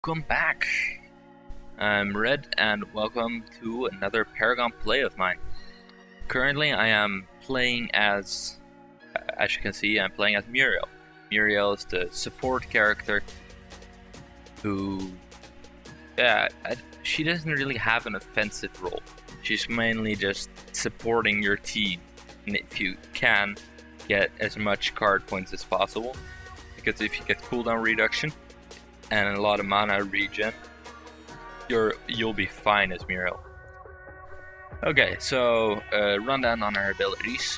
Welcome back. I'm Red and welcome to another Paragon play of mine. Currently I am playing as you can see, I'm playing as Muriel. Muriel is the support character who, she doesn't really have an offensive role. She's mainly just supporting your team, and if you can, get as much card points as possible, because if you get cooldown reduction and a lot of mana regen, you'll be fine as Muriel. Okay, so rundown on her abilities.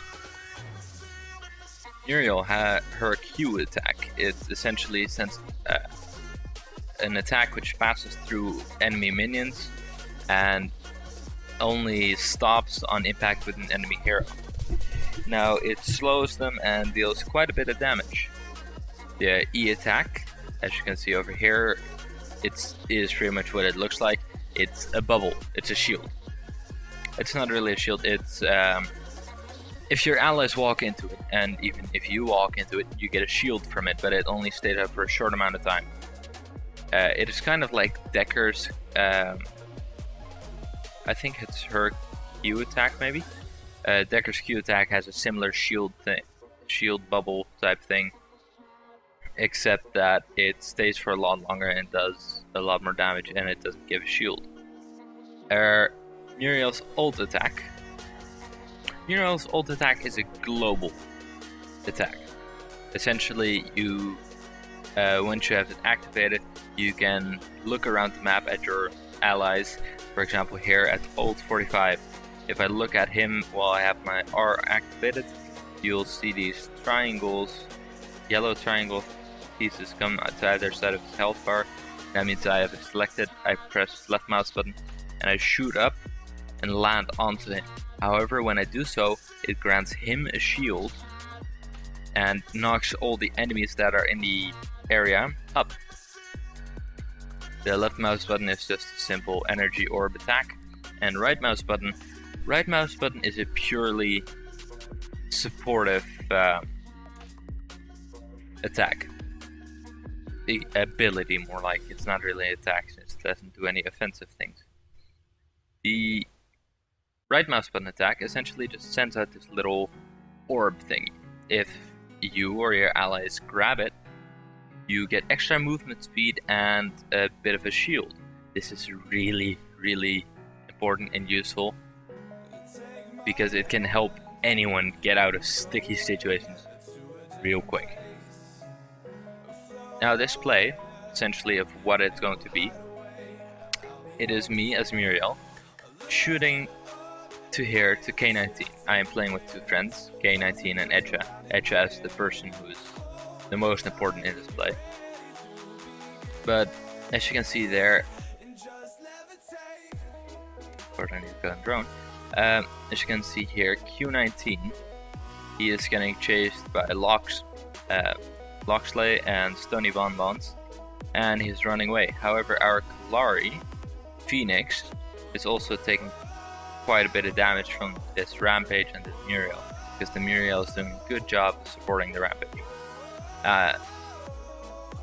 Muriel had her Q attack. It essentially sends an attack which passes through enemy minions and only stops on impact with an enemy hero. Now it slows them and deals quite a bit of damage. The E attack, as you can see over here, it is pretty much what it looks like. It's a bubble, it's a shield. It's not really a shield, it's if your allies walk into it, and even if you walk into it, you get a shield from it, but it only stays up for a short amount of time. It is kind of like Decker's, I think it's her Q attack maybe? Decker's Q attack has a similar shield bubble type thing, except that it stays for a lot longer and does a lot more damage, and it doesn't give a shield. Muriel's ult attack. Muriel's ult attack is a global attack. Essentially, you once you have it activated, you can look around the map at your allies. For example, here at ult 45, if I look at him while I have my R activated, you'll see these triangles, yellow triangle pieces come to either side of his health bar. That means I have it selected. I press left mouse button and I shoot up and land onto him. However, when I do so, it grants him a shield and knocks all the enemies that are in the area up. The left mouse button is just a simple energy orb attack, and right mouse button is a purely supportive attack. The ability, more like. It's not really an attack since it doesn't do any offensive things. The right mouse button attack essentially just sends out this little orb thingy. If you or your allies grab it, you get extra movement speed and a bit of a shield. This is really, really important and useful because it can help anyone get out of sticky situations real quick. Now this play, essentially of what it's going to be, it is me as Muriel shooting to here to K19. I am playing with two friends, K19 and Echa. Echa is the person who is the most important in this play. But as you can see there, of course I need to go on drone. As you can see here, Q19, he is getting chased by Loxley and Stony Bonbons, and he's running away. However, our Kallari, Phoenix, is also taking quite a bit of damage from this Rampage and this Muriel, because the Muriel is doing a good job of supporting the Rampage.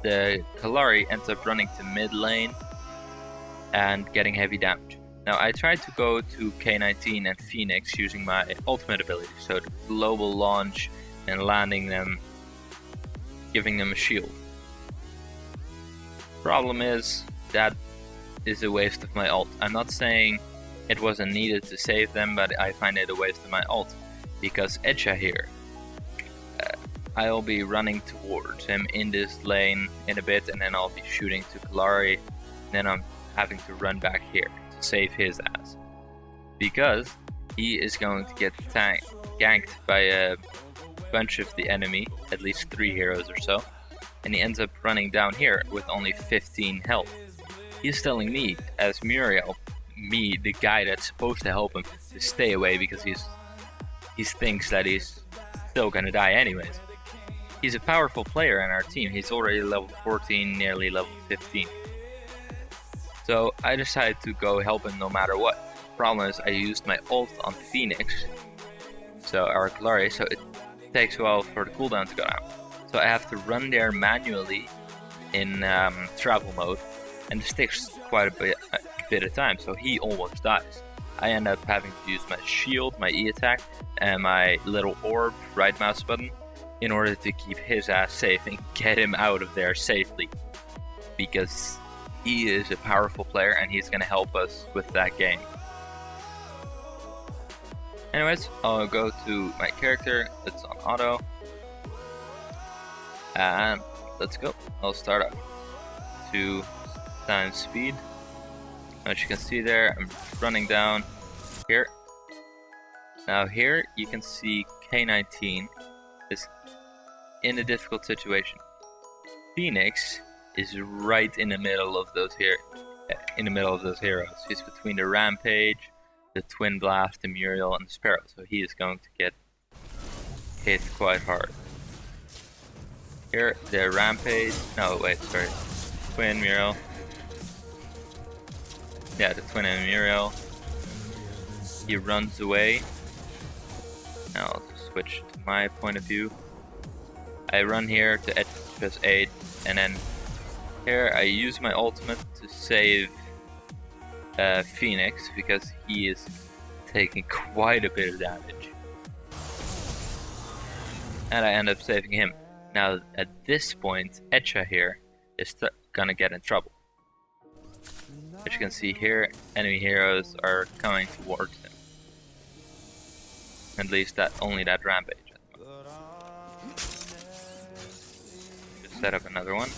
The Kallari ends up running to mid lane and getting heavy damage. Now I tried to go to K19 and Phoenix using my ultimate ability, so the global launch and landing them, giving them a shield. Problem is, that is a waste of my ult. I'm not saying it wasn't needed to save them, but I find it a waste of my ult, because Echa here, I'll be running towards him in this lane in a bit, and then I'll be shooting to Kallari, and then I'm having to run back here to save his ass, because he is going to get ganked by a bunch of the enemy, at least 3 heroes or so, and he ends up running down here with only 15 health. He's telling me, as Muriel, me, the guy that's supposed to help him, to stay away because he thinks that he's still gonna die anyways. He's a powerful player in our team. He's already level 14, nearly level 15. So I decided to go help him no matter what. Problem is, I used my ult on Phoenix, so our Kallari, so it takes a while for the cooldown to go down. So I have to run there manually in travel mode and this takes quite a bit of time, so he almost dies. I end up having to use my shield, my E attack, and my little orb, right mouse button, in order to keep his ass safe and get him out of there safely. Because he is a powerful player and he's gonna help us with that game. Anyways, I'll go to my character, it's on auto. And let's go. I'll start off 2 times speed. As you can see there, I'm running down here. Now here you can see K19 is in a difficult situation. Phoenix is right in the middle of those heroes. He's between the Rampage, the Twin Blast, the Muriel, and the Sparrow, so he is going to get hit quite hard. Here, the Rampage. No, wait, sorry. Twin Muriel. Yeah, the Twin and Muriel. He runs away. Now I'll switch to my point of view. I run here to Echa's aid, and then here I use my ultimate to save Phoenix, because he is taking quite a bit of damage. And I end up saving him. Now at this point, Echa here is gonna get in trouble. As you can see here, enemy heroes are coming towards him. At least only that Rampage. Just set up another one.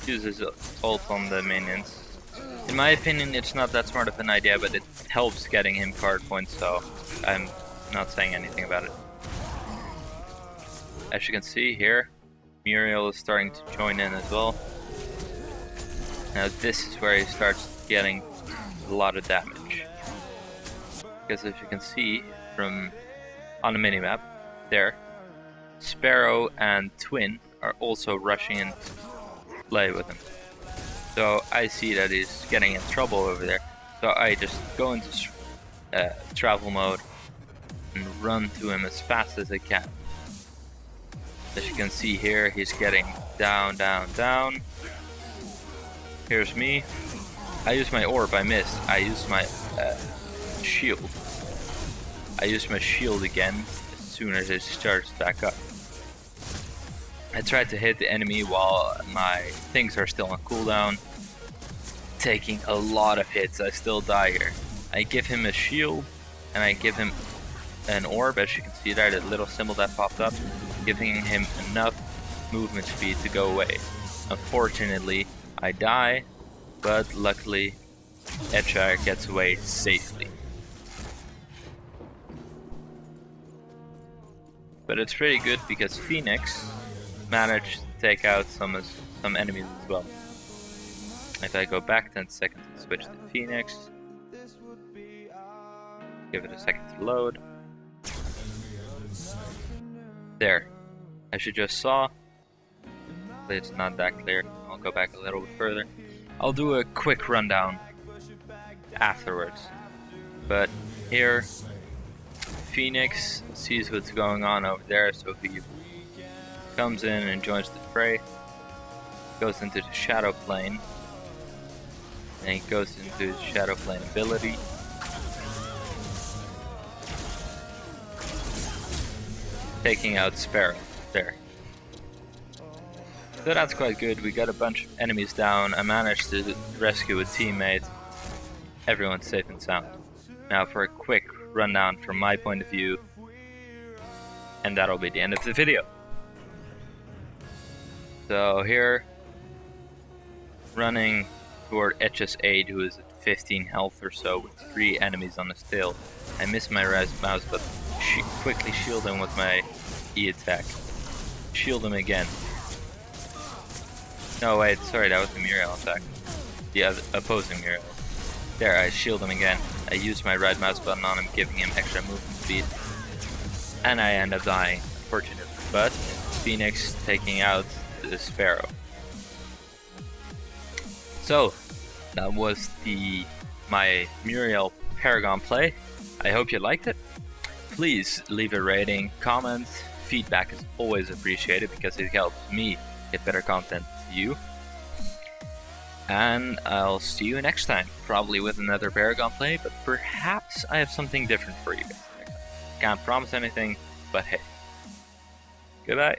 Uses ult on the minions. In my opinion, it's not that smart of an idea, but it helps getting him card points, so I'm not saying anything about it. As you can see here, Muriel is starting to join in as well. Now this is where he starts getting a lot of damage. Because as you can see from on the minimap, there, Sparrow and Twin are also rushing in to play with him. So I see that he's getting in trouble over there. So I just go into travel mode and run to him as fast as I can. As you can see here, he's getting down, down, down. Here's me. I use my orb, I missed. I use my shield. I use my shield again as soon as it starts back up. I tried to hit the enemy while my things are still on cooldown. Taking a lot of hits, I still die here. I give him a shield and I give him an orb, as you can see there, that little symbol that popped up, giving him enough movement speed to go away. Unfortunately, I die, but luckily Echa gets away safely. But it's pretty good because Phoenix managed to take out some enemies as well. If I go back 10 seconds and switch to Phoenix, give it a second to load. There, as you just saw, it's not that clear. I'll go back a little bit further. I'll do a quick rundown afterwards. But here, Phoenix sees what's going on over there, so he comes in and joins the fray, goes into the shadow plane, and he goes into his shadow plane ability. Taking out Sparrow there. So that's quite good. We got a bunch of enemies down. I managed to rescue a teammate. Everyone's safe and sound. Now for a quick rundown from my point of view, and that'll be the end of the video. So here, running toward Echa's aid, who is at 15 health or so with 3 enemies on his tail. I missed my mouse, but quickly shield him with my E attack. Shield him again. No wait, sorry, that was the Muriel attack. The other opposing Muriel. There, I shield him again. I use my right mouse button on him, giving him extra movement speed. And I end up dying, unfortunately. But Phoenix taking out the Sparrow. So, that was my Muriel Paragon play. I hope you liked it. Please leave a rating, comment. Feedback is always appreciated because it helps me get better content to you. and I'll see you next time, probably with another Paragon play, but perhaps I have something different for you guys next time. Can't promise anything, but hey. Goodbye.